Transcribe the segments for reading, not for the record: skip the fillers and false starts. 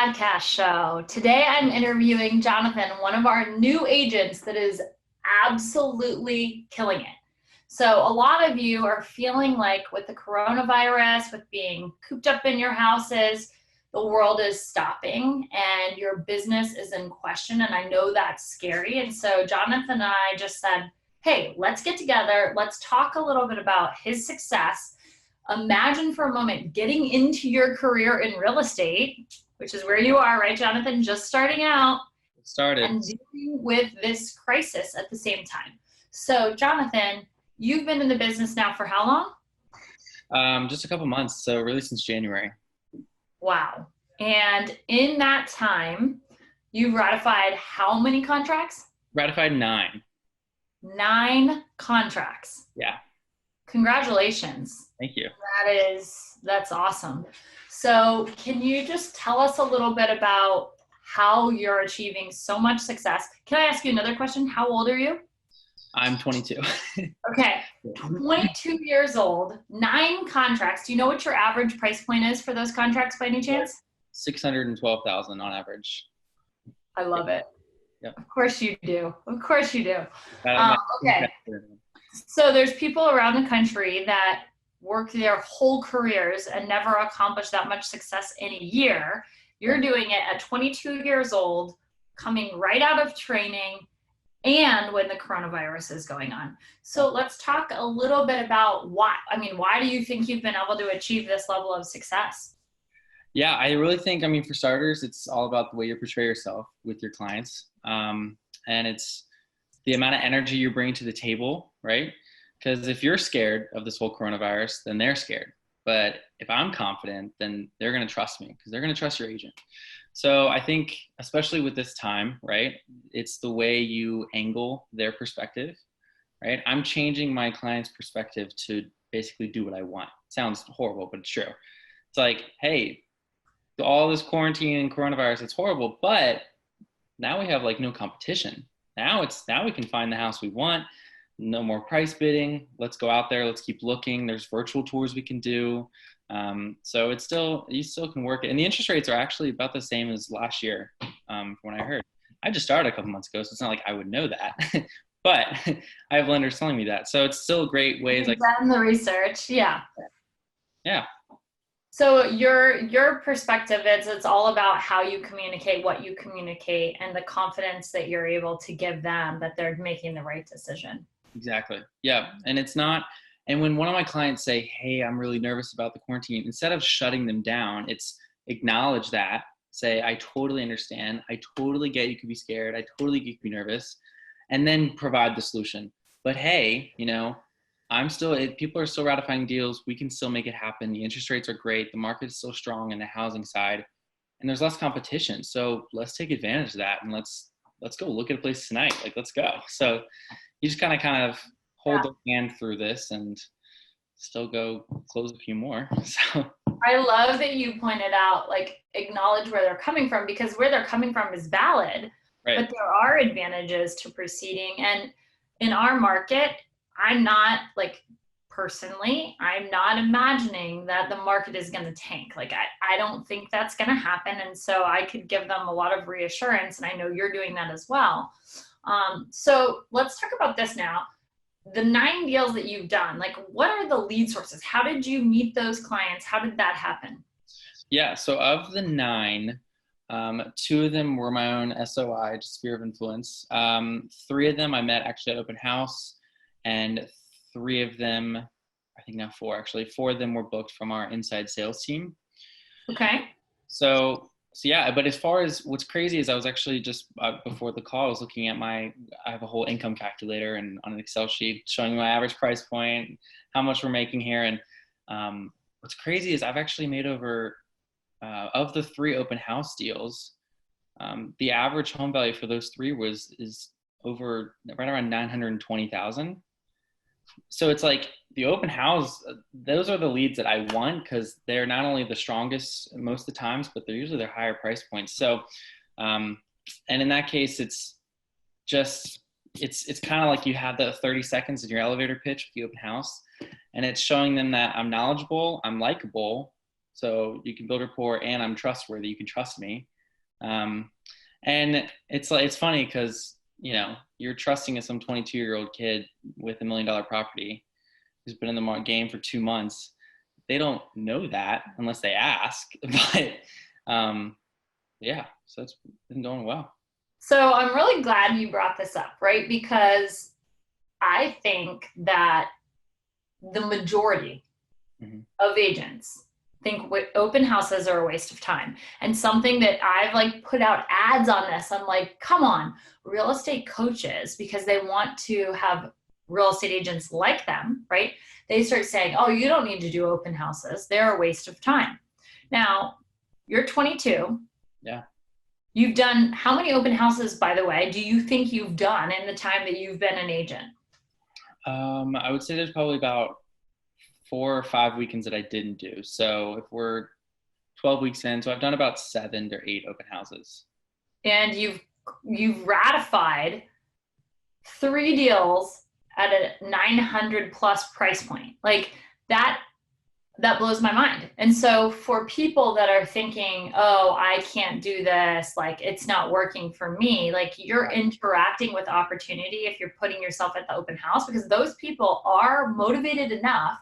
podcast show. Today I'm interviewing Jonathan, one of our new agents that is absolutely killing it. So a lot of you are feeling like with the coronavirus, with being cooped up in your houses, the world is stopping and your business is in question. And I know that's scary. And so Jonathan and I just said, hey, let's get together. Let's talk a little bit about his success. Imagine for a moment getting into your career in real estate, which is where you are, right, Jonathan? Just starting out. And dealing with this crisis at the same time. So, Jonathan, you've been in the business now for how long? Just a couple months. So really since January. Wow. And in that time, you've ratified how many contracts? Ratified 9. 9 contracts. Yeah. Congratulations. Thank you. That's awesome. So can you just tell us a little bit about how you're achieving so much success? Can I ask you another question? How old are you? I'm 22. Okay. 22 years old, 9 contracts. Do you know what your average price point is for those contracts by any chance? $612,000 on average. I love it. Yep. Of course you do. Of course you do. Okay. So there's people around the country that work their whole careers and never accomplish that much success in a year. You're doing it at 22 years old, coming right out of training, and when the coronavirus is going on. So let's talk a little bit about why do you think you've been able to achieve this level of success? Yeah, I really think, for starters, it's all about the way you portray yourself with your clients. And it's the amount of energy you bring to the table, right? Because if you're scared of this whole coronavirus, then they're scared. But if I'm confident, then they're going to trust me because they're going to trust your agent. So I think, especially with this time, right, it's the way you angle their perspective, right? I'm changing my client's perspective to basically do what I want. Sounds horrible, but it's true. It's like, hey, all this quarantine and coronavirus, it's horrible, but now we have no competition. Now we can find the house we want. No more price bidding. Let's go out there. Let's keep looking. There's virtual tours we can do. So you still can work it. And the interest rates are actually about the same as last year, from what I heard. I just started a couple months ago, so it's not like I would know that. But I have lenders telling me that. So it's still great ways. You've done the research. Yeah. Yeah. So your perspective is it's all about how you communicate, what you communicate, and the confidence that you're able to give them that they're making the right decision. Exactly. Yeah. And when one of my clients say, hey, I'm really nervous about the quarantine, instead of shutting them down, it's acknowledge that, say, I totally understand. I totally get you could be scared. I totally get you could be nervous, and then provide the solution. But hey, people are still ratifying deals. We can still make it happen. The interest rates are great. The market is so strong in the housing side, and there's less competition. So let's take advantage of that, and let's go look at a place tonight. Let's go. So you just kind of hold their hand through this and still go close a few more. So I love that you pointed out, acknowledge where they're coming from, because where they're coming from is valid, right? But there are advantages to proceeding. And in our market, I'm not personally, I'm not imagining that the market is going to tank. I don't think that's going to happen. And so I could give them a lot of reassurance, and I know you're doing that as well. So let's talk about this now. The 9 deals that you've done, what are the lead sources? How did you meet those clients? How did that happen? Yeah. So of the 9, 2 of them were my own SOI, just sphere of influence. 3 of them I met actually at open house, and 3 of them, I think now 4 actually, 4 of them were booked from our inside sales team. Okay. So yeah, but as far as what's crazy is I was actually just before the call, I was looking at I have a whole income calculator and on an Excel sheet showing my average price point, how much we're making here. And what's crazy is I've actually made over, of the 3 open house deals, the average home value for those 3 is over right around $920,000. So it's the open house, those are the leads that I want because they're not only the strongest most of the times, but they're usually their higher price points. So, and in that case, it's kind of like you have the 30 seconds in your elevator pitch with the open house, and it's showing them that I'm knowledgeable, I'm likable, so you can build rapport, and I'm trustworthy, you can trust me. And it's funny because, you're trusting some 22-year-old kid with $1 million property who's been in the game for 2 months. They don't know that unless they ask, but yeah, so it's been going well. So I'm really glad you brought this up, right? Because I think that the majority of agents think open houses are a waste of time. And something that I've put out ads on this, I'm like, come on, real estate coaches, because they want to have real estate agents like them, right? They start saying, oh, you don't need to do open houses. They're a waste of time. Now, you're 22. Yeah. You've done how many open houses, by the way, do you think you've done in the time that you've been an agent? I would say there's probably about 4 or 5 weekends that I didn't do. So if we're 12 weeks in, so I've done about 7 to 8 open houses. And you've ratified 3 deals at a 900 plus price point. That blows my mind. And so for people that are thinking, oh, I can't do this, it's not working for me, you're interacting with opportunity if you're putting yourself at the open house, because those people are motivated enough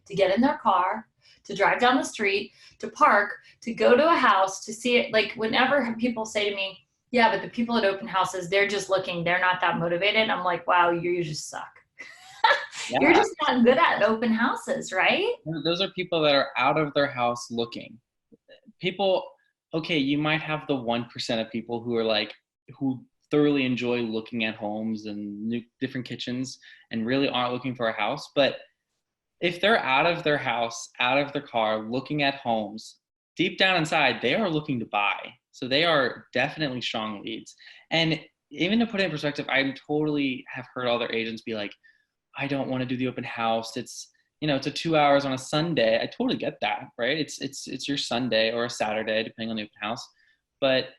to get in their car, to drive down the street, to park, to go to a house, to see it. Whenever people say to me, yeah, but the people at open houses, they're just looking, they're not that motivated. I'm like, wow, you just suck. Yeah. You're just not good at open houses, right? Those are people that are out of their house looking. People, okay, you might have the 1% of people who are who thoroughly enjoy looking at homes and different kitchens and really aren't looking for a house. But if they're out of their house, out of their car, looking at homes, deep down inside, they are looking to buy. So they are definitely strong leads. And even to put it in perspective, I totally have heard other agents be like, I don't want to do the open house. It's, it's a 2 hours on a Sunday. I totally get that, right? It's your Sunday or a Saturday, depending on the open house. But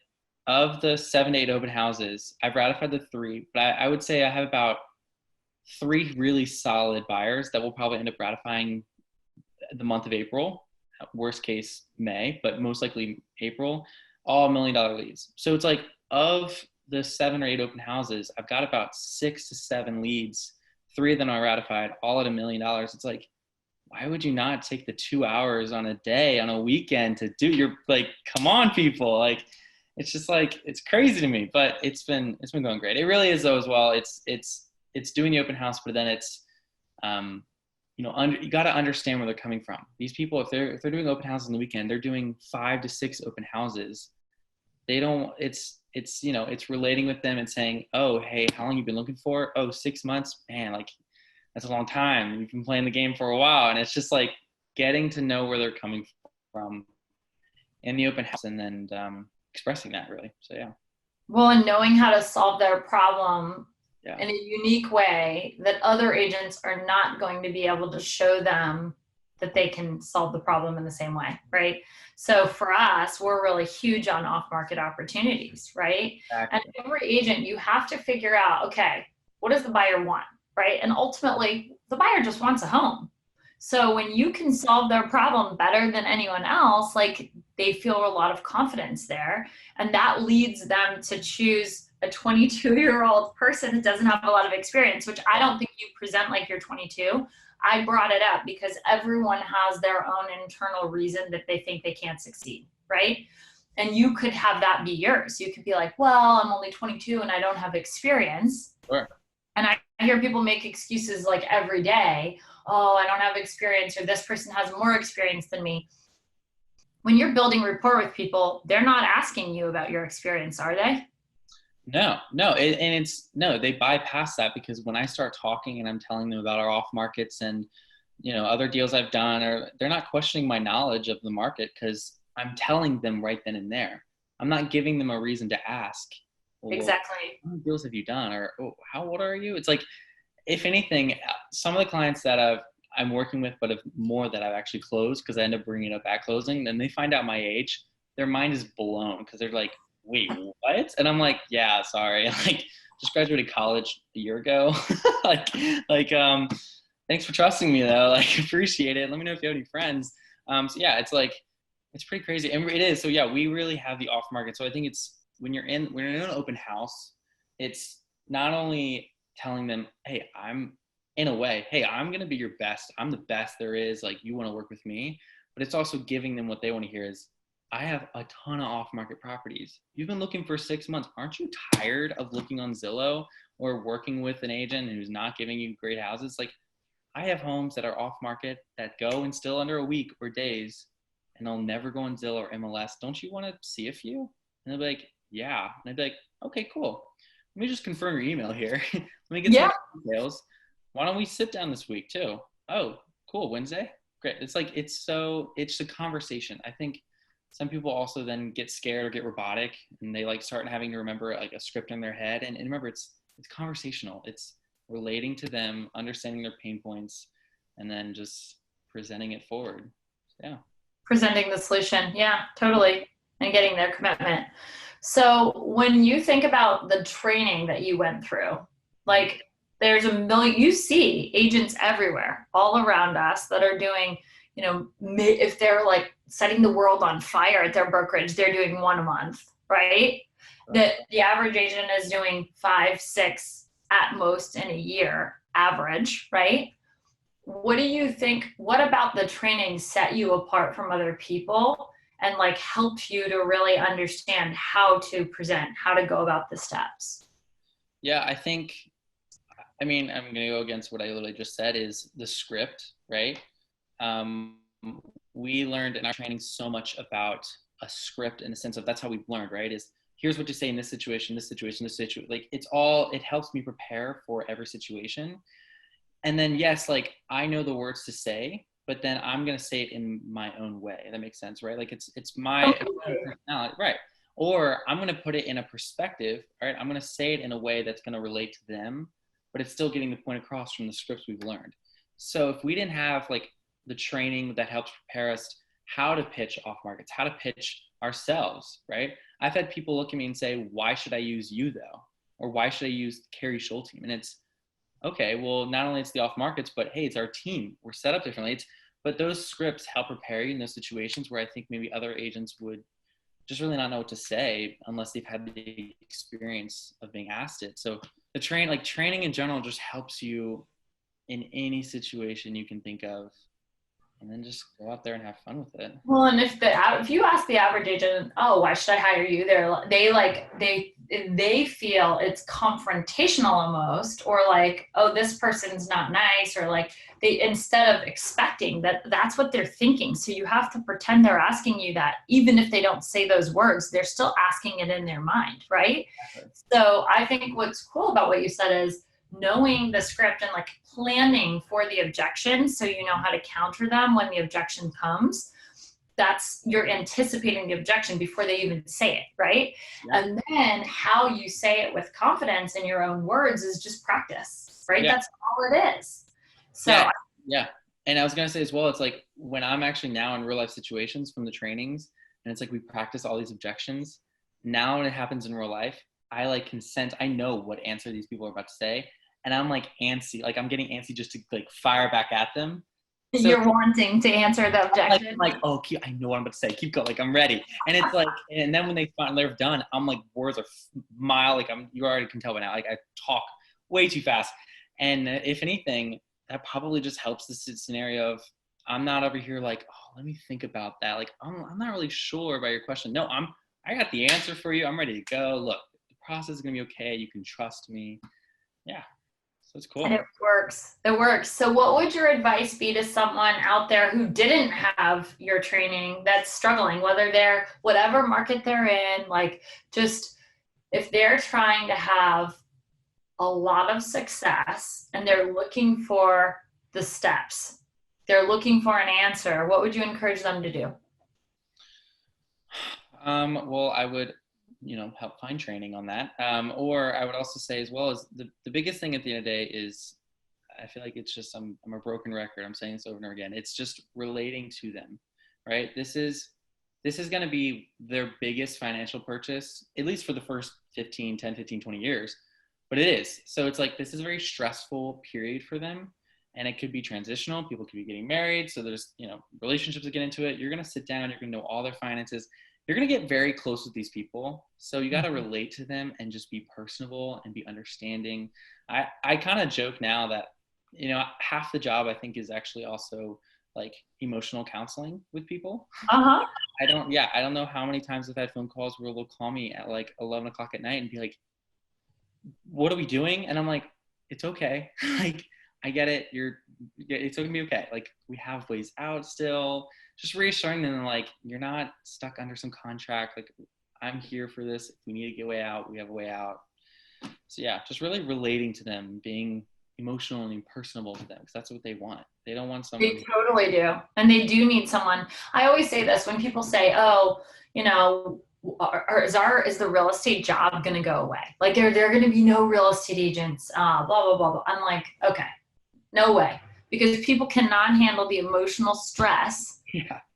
of the 7 to 8 open houses, I've ratified the 3, but I would say I have about 3 really solid buyers that will probably end up ratifying the month of April, worst case May, but most likely April, all $1 million leads. So it's of the 7 or 8 open houses, I've got about 6 to 7 leads. 3 of them are ratified, all at $1 million. It's why would you not take the 2 hours on a day, on a weekend to do your, come on, people. It's just it's crazy to me, but it's been going great. It really is though as well. It's doing the open house, but then it's, you got to understand where they're coming from. These people, if they're doing open houses on the weekend, they're doing 5 to 6 open houses. They don't, it's relating with them and saying, oh, hey, how long you been looking for? Oh, 6 months, man, that's a long time. You've been playing the game for a while. And it's just getting to know where they're coming from in the open house and then expressing that really. So, yeah. Well, and knowing how to solve their problem in a unique way that other agents are not going to be able to show them that they can solve the problem in the same way, right? So for us, we're really huge on off-market opportunities, right? Exactly. And every agent, you have to figure out, okay, what does the buyer want, right? And ultimately, the buyer just wants a home. So when you can solve their problem better than anyone else, they feel a lot of confidence there. And that leads them to choose a 22-year-old person that doesn't have a lot of experience, which I don't think you present like you're 22. I brought it up because everyone has their own internal reason that they think they can't succeed, right? And you could have that be yours. You could be like, well, I'm only 22 and I don't have experience. Sure. And I hear people make excuses every day. Oh, I don't have experience, or this person has more experience than me. When you're building rapport with people, they're not asking you about your experience, are they? No, they bypass that, because when I start talking and I'm telling them about our off markets and, other deals I've done, or they're not questioning my knowledge of the market because I'm telling them right then and there. I'm not giving them a reason to ask. Well, exactly. How many deals have you done? Or how old are you? It's if anything, some of the clients that I'm working with, but more that I've actually closed, because I end up bringing it up at closing, and they find out my age, their mind is blown because they're like, wait, what? And I'm like, yeah, sorry. Just graduated college a year ago. Thanks for trusting me though. Appreciate it. Let me know if you have any friends. So yeah, it's It's pretty crazy. And it is. So yeah, we really have the off market. So I think it's when you're in an open house, it's not only telling them, hey, I'm going to be your best. I'm the best there is. Like, you want to work with me, but it's also giving them what they want to hear is, I have a ton of off market properties. You've been looking for 6 months. Aren't you tired of looking on Zillow or working with an agent who's not giving you great houses? Like, I have homes that are off market that go in still under a week or days, and they'll never go on Zillow or MLS. Don't you want to see a few? And they'll be like, yeah. And I'd be like, okay, cool. Let me just confirm your email here. Let me get some details. Why don't we sit down this week too? Oh, cool. Wednesday? Great. It's like, it's a conversation. I think some people also then get scared or get robotic, and they like start having to remember like a script in their head. And remember, it's conversational. It's relating to them, understanding their pain points, and then just presenting it forward. Yeah. Presenting the solution. Yeah, totally. And getting their commitment. So when you think about the training that you went through, like, there's a million, you see agents everywhere, all around us, that are doing, you know, if they're like setting the world on fire at their brokerage, they're doing one a month, right? The average agent is doing 5, 6 at most in a year, average, right? What do you think, what about the training set you apart from other people and like helped you to really understand how to present, how to go about the steps? Yeah, I'm going to go against what I literally just said, is the script, right? We learned in our training so much about a script, in the sense of, that's how we've learned, right? Is here's what you say in this situation, this situation, this situation. Like, it helps me prepare for every situation. And then, yes, like, I know the words to say, but then I'm going to say it in my own way. That makes sense, right? Like, it's my personality, right? Or I'm going to put it in a perspective, right? I'm going to say it in a way that's going to relate to them, but it's still getting the point across from the scripts we've learned. So if we didn't have like the training that helps prepare us how to pitch off markets, how to pitch ourselves, right? I've had people look at me and say, why should I use you though? Or why should I use Keri Shull team? And it's, okay, well, not only it's the off markets, but hey, it's our team. We're set up differently. But those scripts help prepare you in those situations where I think maybe other agents would just really not know what to say unless they've had the experience of being asked it. So training in general just helps you in any situation you can think of, and then just go out there and have fun with it. Well, and if you ask the average agent, oh, why should I hire you? They feel it's confrontational almost, or like, oh, this person's not nice, or like, they, instead of expecting that's what they're thinking. So you have to pretend they're asking you that, even if they don't say those words, they're still asking it in their mind, right? So I think what's cool about what you said is knowing the script and like planning for the objection, so you know how to counter them when the objection comes. That's, you're anticipating the objection before they even say it, right? Yeah. And then how you say it with confidence in your own words is just practice, right? Yeah. That's all it is. So yeah. And I was gonna say as well, it's like when I'm actually now in real life situations from the trainings, and it's like we practice all these objections. Now when it happens in real life, I like consent. I know what answer these people are about to say. And I'm like antsy, like I'm getting antsy just to like fire back at them. So you're wanting to answer the objection. I'm like, oh, I know what I'm about to say. Keep going, like I'm ready. And it's like, and then when they're done, I'm like, words are mile, like you already can tell by now, like I talk way too fast. And if anything, that probably just helps the scenario of, I'm not over here like, oh, let me think about that. Like, I'm not really sure about your question. No, I got the answer for you. I'm ready to go. Look, the process is gonna be okay. You can trust me. Yeah. So it's cool. And it works. It works. So what would your advice be to someone out there who didn't have your training, that's struggling, whether they're whatever market they're in, like just if they're trying to have a lot of success and they're looking for the steps, they're looking for an answer, what would you encourage them to do? Well, I would, help find training on that. Or I would also say as well, as the biggest thing at the end of the day is, I feel like it's just, I'm a broken record. I'm saying this over and over again. It's just relating to them, right? This is going to be their biggest financial purchase, at least for the first 10, 15, 20 years, but it is. So it's like, this is a very stressful period for them. and it could be transitional. People could be getting married. So there's, relationships that get into it. You're going to sit down, you're going to know all their finances. You're going to get very close with these people. So you got to relate to them and just be personable and be understanding. I kind of joke now that, half the job I think is actually also like emotional counseling with people. Uh-huh. I don't know how many times I've had phone calls where they'll call me at like 11 o'clock at night and be like, what are we doing? And I'm like, it's okay. Like, I get it. It's going to be okay. Like, we have ways out still. Just reassuring them, like, you're not stuck under some contract. Like, I'm here for this. If we need to get a way out, we have a way out. So yeah, just really relating to them, being emotional and personable to them, because that's what they want. They don't want someone. They totally do. And they do need someone. I always say this when people say, oh, is the real estate job going to go away? Like, are there going to be no real estate agents? Blah, blah, blah, blah. I'm like, okay, no way. Because people cannot handle the emotional stress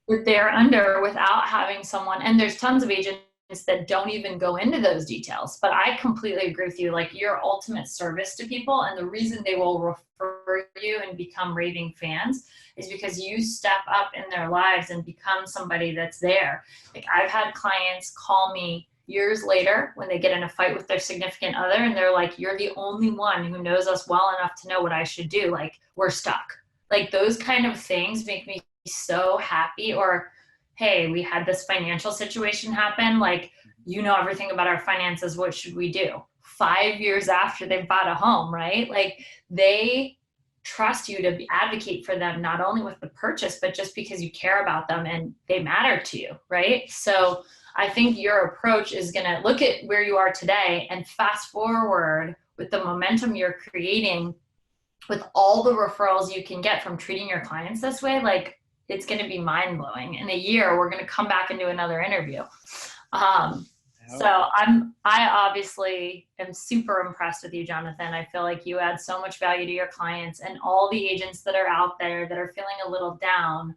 that they're under without having someone. And there's tons of agents that don't even go into those details. But I completely agree with you. Like, your ultimate service to people, and the reason they will refer you and become raving fans is because you step up in their lives and become somebody that's there. Like, I've had clients call me years later when they get in a fight with their significant other, and they're like, you're the only one who knows us well enough to know what I should do. Like, we're stuck. Like, those kind of things make me so happy. Or, hey, we had this financial situation happen. Like, everything about our finances. What should we do? 5 years after they've bought a home, right? Like, they trust you to advocate for them, not only with the purchase, but just because you care about them and they matter to you, right? So I think your approach is going to look at where you are today and fast forward with the momentum you're creating with all the referrals you can get from treating your clients this way. Like, it's going to be mind-blowing. In a year, we're going to come back and do another interview. So I obviously am super impressed with you, Jonathan. I feel like you add so much value to your clients, and all the agents that are out there that are feeling a little down.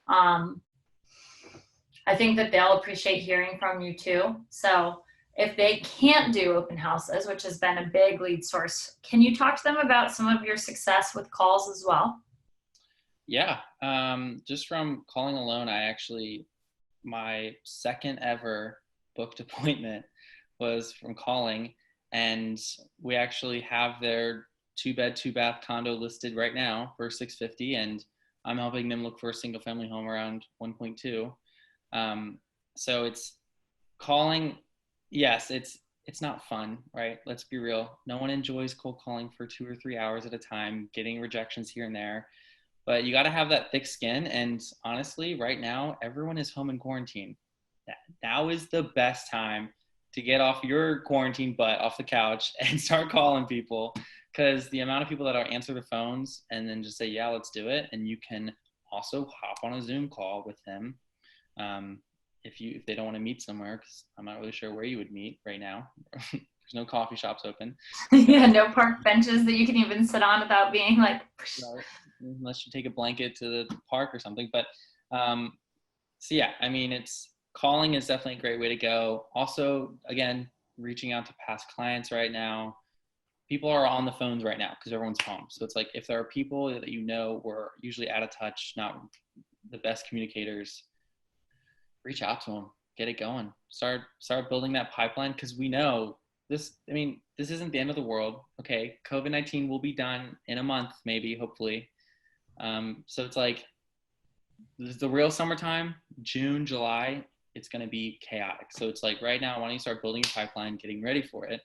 I think that they'll appreciate hearing from you too. So if they can't do open houses, which has been a big lead source, can you talk to them about some of your success with calls as well? Yeah. Just from calling alone, my second ever booked appointment was from calling, and we actually have their 2-bed, 2-bath condo listed right now for $650, and I'm helping them look for a single family home around 1.2. So it's calling. Yes, it's not fun, right? Let's be real. No one enjoys cold calling for 2 or 3 hours at a time, getting rejections here and there. But you got to have that thick skin. And honestly, right now, everyone is home in quarantine. Now is the best time to get off your quarantine butt off the couch and start calling people, because the amount of people that answer the phones and then just say, yeah, let's do it. And you can also hop on a Zoom call with them. If they don't want to meet somewhere, because I'm not really sure where you would meet right now. There's no coffee shops open. Yeah, no park benches that you can even sit on without being like, unless you take a blanket to the park or something. But so yeah, I mean, calling is definitely a great way to go. Also, again, reaching out to past clients right now. People are on the phones right now because everyone's home. So it's like, if there are people that were usually out of touch, not the best communicators, reach out to them, get it going, start building that pipeline, because we know this. I mean, this isn't the end of the world. Okay, COVID-19 will be done in a month, maybe, hopefully. So it's like, this is the real summertime, June, July, it's going to be chaotic. So it's like, right now, why don't you start building a pipeline, getting ready for it,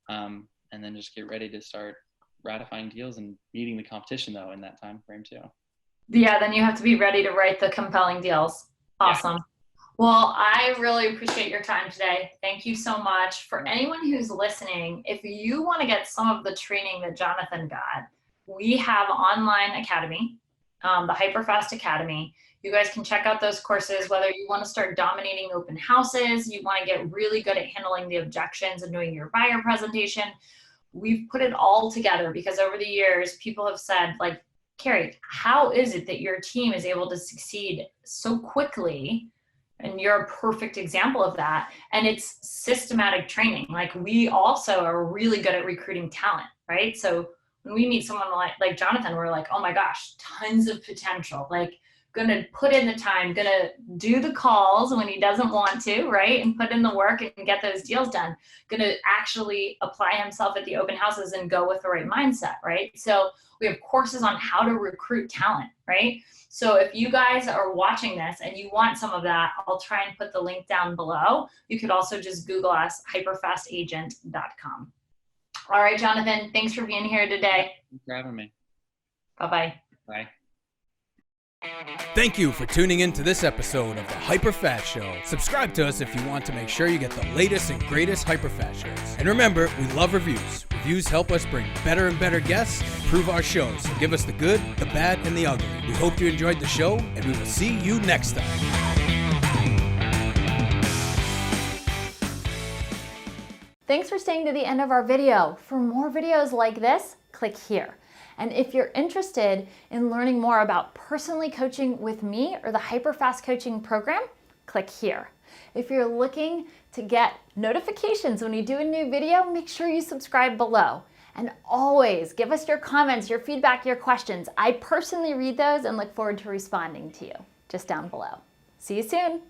and then just get ready to start ratifying deals and beating the competition, though, in that time frame too. Yeah, then you have to be ready to write the compelling deals. Awesome. Yeah. Well, I really appreciate your time today. Thank you so much. For anyone who's listening, if you want to get some of the training that Jonathan got, we have online academy, the HyperFast Academy. You guys can check out those courses, whether you want to start dominating open houses, you want to get really good at handling the objections and doing your buyer presentation. We've put it all together because over the years, people have said, like, Keri, how is it that your team is able to succeed so quickly? And you're a perfect example of that. And it's systematic training. Like, we also are really good at recruiting talent, right? So when we meet someone like Jonathan, we're like, oh my gosh, tons of potential. Like, gonna put in the time, gonna do the calls when he doesn't want to, right? And put in the work and get those deals done. Gonna actually apply himself at the open houses and go with the right mindset, right? So we have courses on how to recruit talent, right? So if you guys are watching this and you want some of that, I'll try and put the link down below. You could also just Google us, hyperfastagent.com. All right, Jonathan, thanks for being here today. Thanks for having me. Bye-bye. Bye. Thank you for tuning in to this episode of the HyperFast Show. Subscribe to us if you want to make sure you get the latest and greatest HyperFast shows. And remember, we love reviews. Reviews help us bring better and better guests and improve our shows. So give us the good, the bad, and the ugly. We hope you enjoyed the show, and we will see you next time. Thanks for staying to the end of our video. For more videos like this, click here. And if you're interested in learning more about personally coaching with me or the HyperFast Coaching Program, click here. If you're looking to get notifications when we do a new video, make sure you subscribe below. And always give us your comments, your feedback, your questions. I personally read those and look forward to responding to you just down below. See you soon.